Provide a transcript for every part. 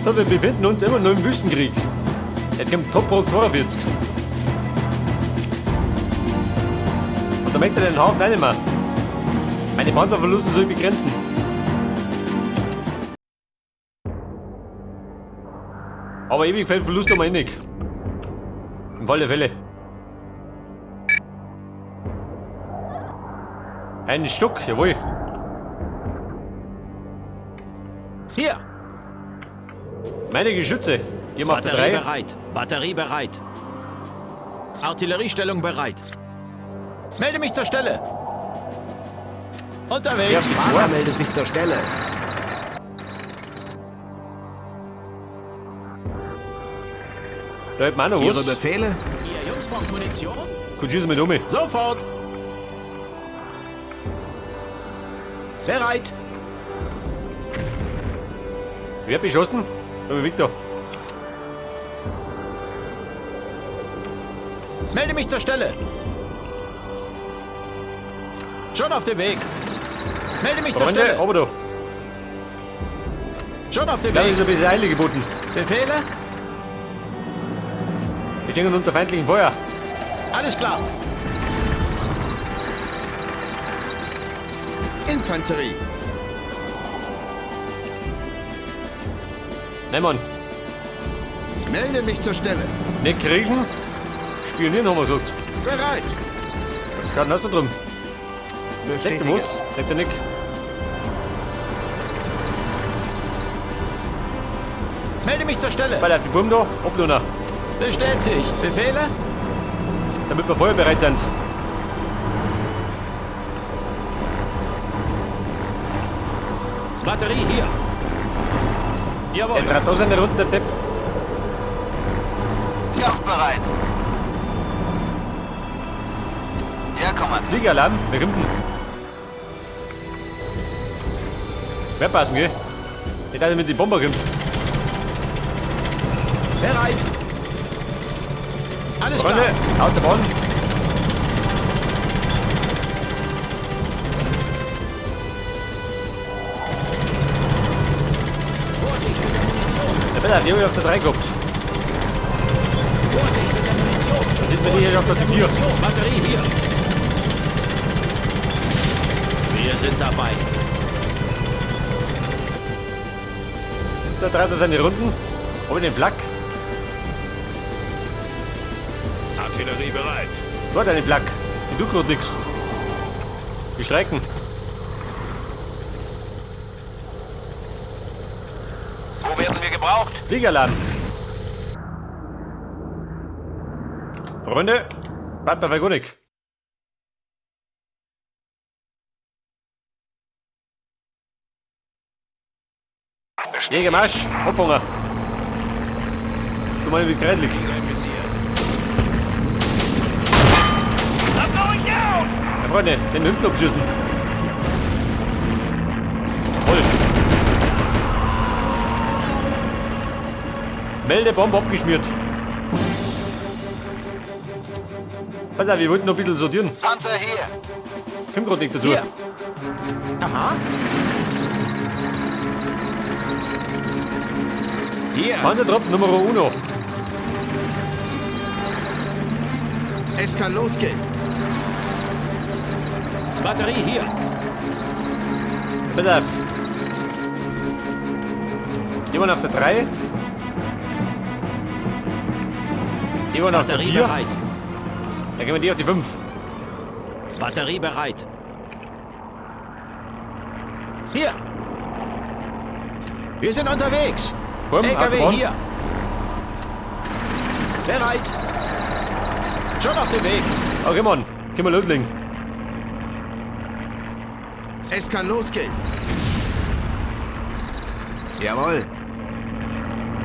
So, wir befinden uns immer noch im Wüstenkrieg. Jetzt kommt Top-Rock 42. Und da möchte er den Hafen nicht mehr. Meine Panzerverluste soll ich begrenzen. Aber ewig viel Verlust haben wir eh nicht. Im Fall der Fälle. Einen Stück, jawohl. Hier! Meine Geschütze. Ihr macht Batterie 3. bereit. Batterie bereit. Artilleriestellung bereit. Melde mich zur Stelle. Unterwegs. Erste Fahrer Tor. meldet sich zur Stelle. Da hält man auch noch Ihre was. Befehle? Ihr Jungs braucht Munition? Gut, schießen mit um. Sofort. Bereit. Wer hat beschossen? Der Victor. Melde mich zur Stelle. Schon auf dem Weg. Melde mich zur Freunde, Stelle. aber da. Schon auf dem Da ist Weg. ein bisschen Eile geboten. Befehle? Wir stehen unter feindlichem Feuer. Alles klar. Infanterie. Nein, Mann. Melde mich zur Stelle. Nicht kriechen. Spionieren haben wir gesagt. Bereit. Schaden hast du drum. Sagt du Bestätige. muss. Sagt er nicht. Melde mich zur Stelle. Weil er hat die Buben da. Ablohner. Bestätigt. Befehle? Damit wir feuerbereit sind. Batterie hier. Jawohl. Er trat da seine Runden der Depp. Bereit. Ja, Kommandant. Fliegeralarm. Wer kommt denn? Wer passen, gell? Nicht, dass er mit den Bomber kommt. Bereit. Alles klar. Freunde, Autobahn. Vorsicht mit der Munition. Der Bella hat die auf der 3 gehabt. Vorsicht mit der Munition. Dann sind wir hier auf der 4. Munition. Batterie hier. Wir sind dabei. Da trat er seine Runden. Aber den Flak. Artillerie bereit. Dort eine Flak. Die tut gerade nichts. Die streiken. Wo werden wir gebraucht? Fliegeralarm. Freunde, bleibt bei Vagonik. Jägermarsch, Abfanger. Du meinst, wie kreidlich. Ja, Freunde, den hinten abschießen. Voll. Meldebombe abgeschmiert. Pass auf, wir wollten noch ein bisschen sortieren. Panzer hier. Kommt gerade nicht dazu. Hier. Aha. Hier. Panzertrupp Nummer 1. Es kann losgehen. Batterie hier. Pass auf. Jemand auf der 3. Jemand auf der Batterie 4. bereit. Dann gehen wir die auf die 5. Batterie bereit. Hier. Wir sind unterwegs. Komm, LKW Autobahn. hier. Bereit. Schon auf dem Weg. Okay, Mann. Können wir loslegen. Es kann losgehen. Jawohl.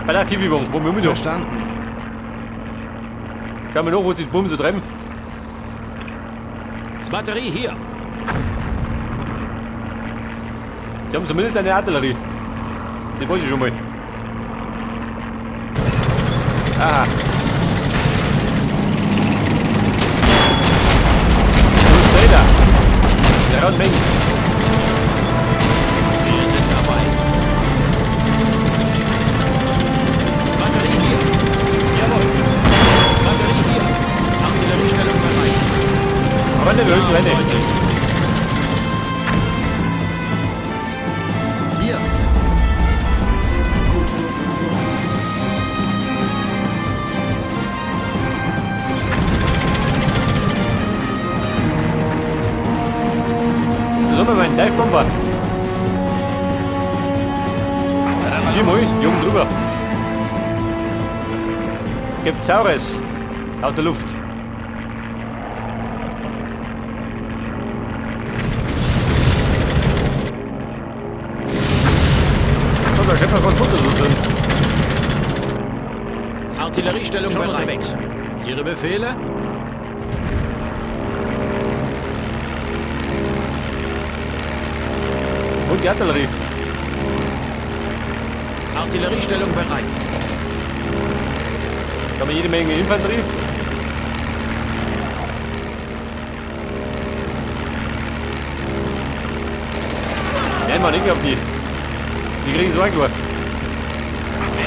Bei der Kiwiwung, wo wir mit noch. Verstanden. Schauen wir noch, wo die Bomben so treiben. Batterie hier. Die haben zumindest eine Artillerie. Die weiß ich schon mal. Aha. Crusader. Der haut Mengen. Wir sind dabei. Reine, wir hinten rein. Hier. Da sind wir mal ein Divebomber. Hier mal, hier oben drüber. Gibt Saures aus der Luft. So, da steht noch was Gutes drin. Artilleriestellung Schon bereit. unterwegs. Ihre Befehle? Und die Artillerie. Artilleriestellung bereit. Da haben wir jede Menge Infanterie. Nein, man, nicht auf die. Die kriegen so nur. Wir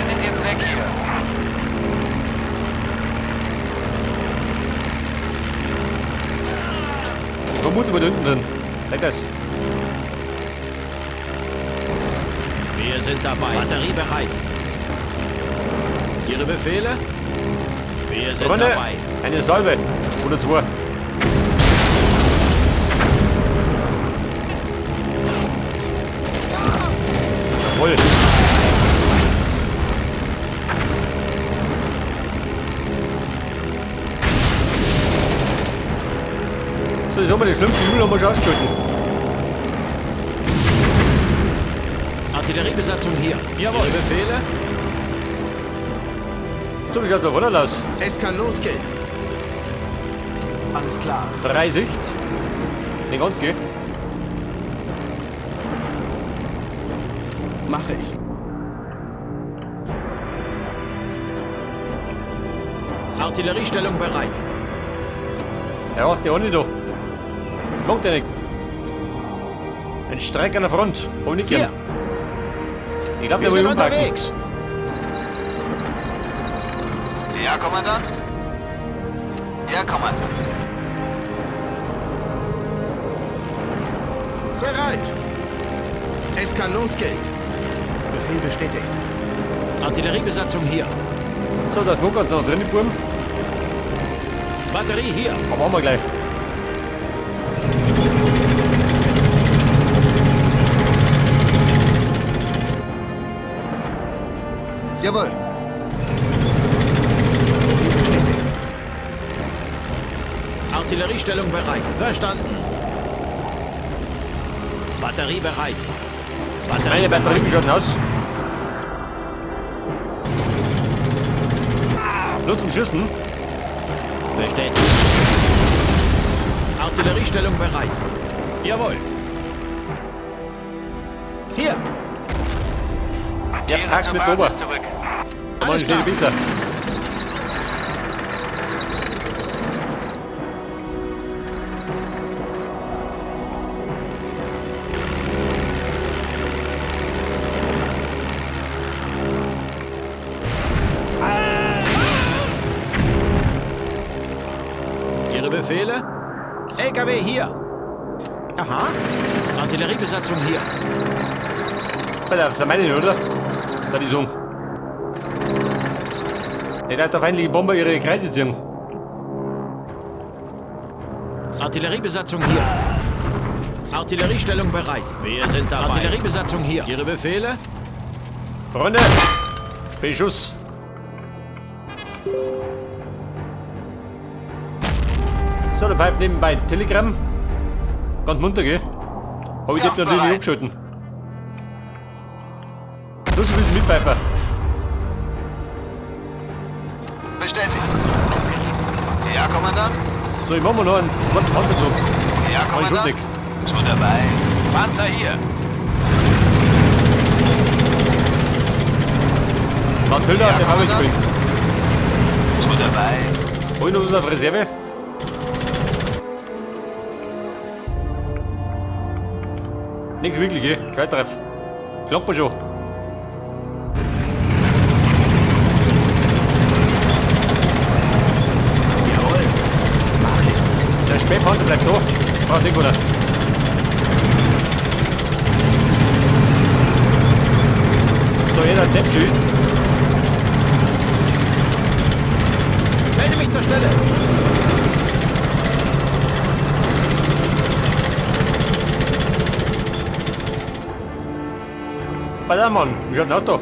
sind jetzt weg hier. Ich vermute mal da hinten drin. Like das. Wir sind dabei. Batterie bereit. Ihre Befehle? Wir sind Freunde, dabei. eine Salve. Oder zwei. Jawohl. So, jetzt haben wir die schlimmsten Übel haben wir schon ausgeschaltet. Artilleriebesatzung hier. Jawohl. Ihre Befehle? So, wie schaut da vorne aus? Es kann losgehen. Alles klar. Freie Sicht. Nicht ganz gehen. Mache ich. Artilleriestellung bereit. Ja, der Honey da. Macht der nicht. Ein Streik an der Front. Hab ich nicht Hier. gern. Ich glaube, der Wir will sind umpacken. unterwegs. Ja, Kommandant? Ja, Kommandant. Bereit. Es kann losgehen. Befehl bestätigt. Artilleriebesatzung hier. So, das Guckert noch drin, die Buben. Batterie hier. Aber haben wir gleich. Jawohl. Artilleriestellung bereit. Verstanden. Batterie bereit. Meine Batterie geschossen aus. Los zum Schießen. Bestätigt. Artilleriestellung bereit. Jawohl. Hier. Ja, Wir packt sind mit zur oben. Basis zurück. Da Alles steht klar. besser. Ihre Befehle? LKW hier. Aha. Artilleriebesatzung hier. Alter, das ist meine nicht, oder? Da die so. Er hat der feindliche Bomber ihre Kreise ziehen. Artilleriebesatzung hier. Artilleriestellung bereit. Wir sind dabei. Artilleriebesatzung hier. Ihre Befehle? Freunde, Beschuss. So, der pfeift nebenbei Telegram. Ganz munter, gell? Hab ich dort natürlich nicht abgeschalten. Los, ein bisschen mitpfeifen. Bestätigt. Ja, Kommandant? So, ich mach mal noch einen Panzerzug. Ja, Aber ich Kommandant? schuldig. Zu dabei. Panzer hier. Matilda, Ja, der habe ich Kommandant. gespielt. Zu dabei. Hol ich noch was auf Reserve? Nichts wirklich, gell? Scheitreff. Klappt mir schon. Jawohl. Mach ich. Der Spepp Panzer bleibt da. Braucht irgendwo noch. So, jeder Deppschü. Melde mich zur Stelle. Bei der Mann, ich hab ein Auto.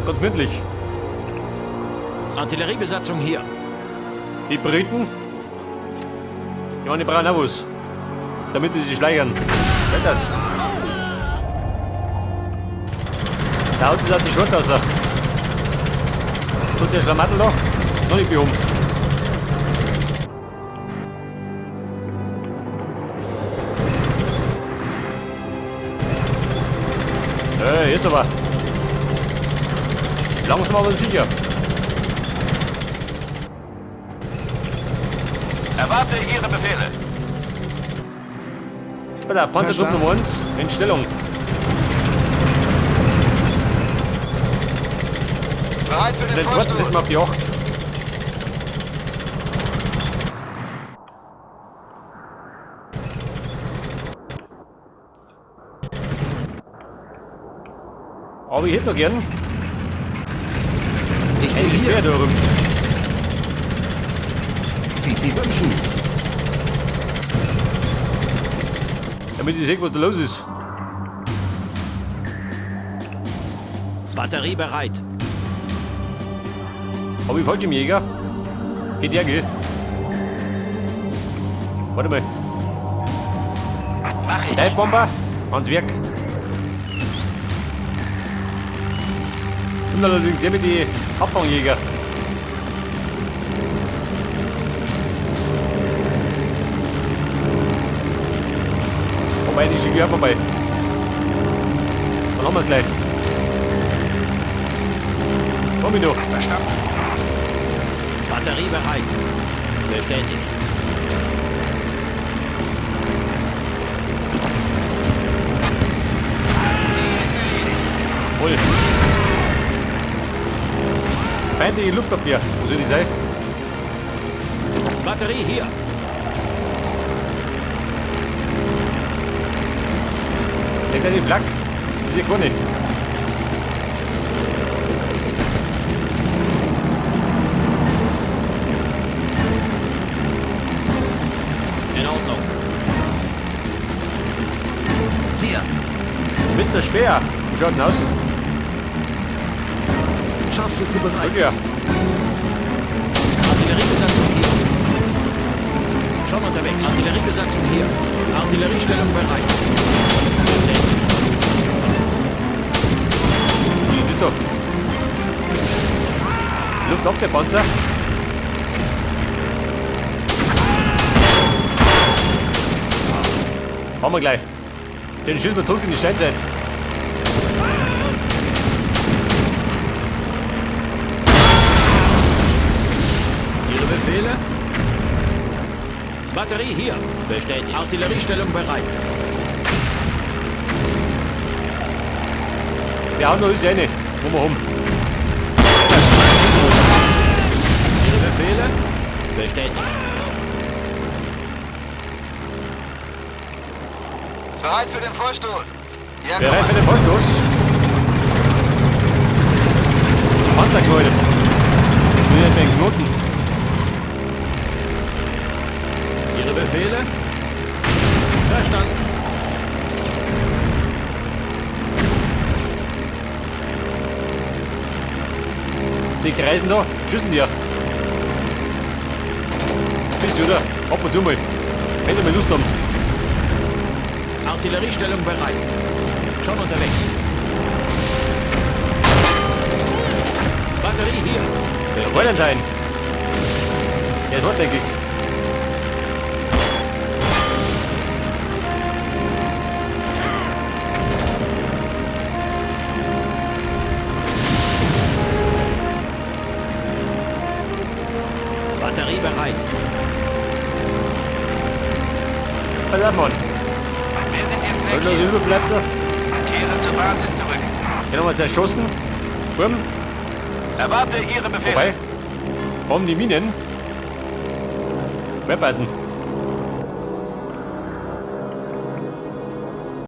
Ganz mündlich. Artilleriebesatzung hier. Die Briten, die brauchen auch was, damit sie sich schleichern. Hört das? Da haut sich auf die Schwarz raus. Tut der Schlamassel noch nicht behoben. Jetzt aber. Langsam aber sicher. Erwarte Ihre Befehle. Bei der Panzertruppe Nummer 1 in Stellung. Bereit für den Den zweiten setzen wir auf die 8. Aber ich hätte noch gern Ich bin eine hier, Speer da rum. wie Sie wünschen. Damit ich sehe, was da los ist. Batterie bereit. Habe ich Fallschirmjäger? Geht der, gell? Warte mal. Mach ich. Leitbomber, ans Werk. Und allerdings hier mit die Abfangjäger. Wobei, die schicke ich auch vorbei. Dann haben wir es gleich. Komm ich noch. Verstanden. Batterie bereit. Bestätigt. Voll. Feindliche Luftabwehr. Wo soll die sein? Batterie hier. Denkt an die Flak. Ist ja gar nicht. In Ordnung. Hier, Mit der Speer. Wie schaut denn aus? Scharfschütze bereit. Ja. Artilleriebesatzung hier. Schon unterwegs. Artilleriebesatzung hier. Artilleriestellung bereit. Bestätigt. Die ist doch. Luftabwehrpanzer. Haben wir gleich. Den schießen wir zurück in die Steinzeit. Ihre Befehle? Batterie hier. Bestätigt. Artilleriestellung bereit. Wir haben noch alles eine. Wo wir haben. Ihre Befehle? Bestätigt. Bereit für den Vorstoß. Ja, Bereit für den Vorstoß. Panzerkleute. Nur jetzt wegen Knoten. Ihre Befehle? Verstanden. Sie kreisen da. Schießen die. Bist du, oder? Ab und zu mal. Wenn sie mal Lust haben. Artilleriestellung bereit. Schon unterwegs. Batterie hier. Der Valentine. Der ist hartnäckig. Batterie bereit. Verdammt, Mann. wir sind jetzt Wollt ihr weg. das überbleibst da? Kehre zur Basis zurück. Den haben wir zerschossen. Bumm. Erwarte Ihre Befehle. Vorbei. Haben die Minen. Webweisen.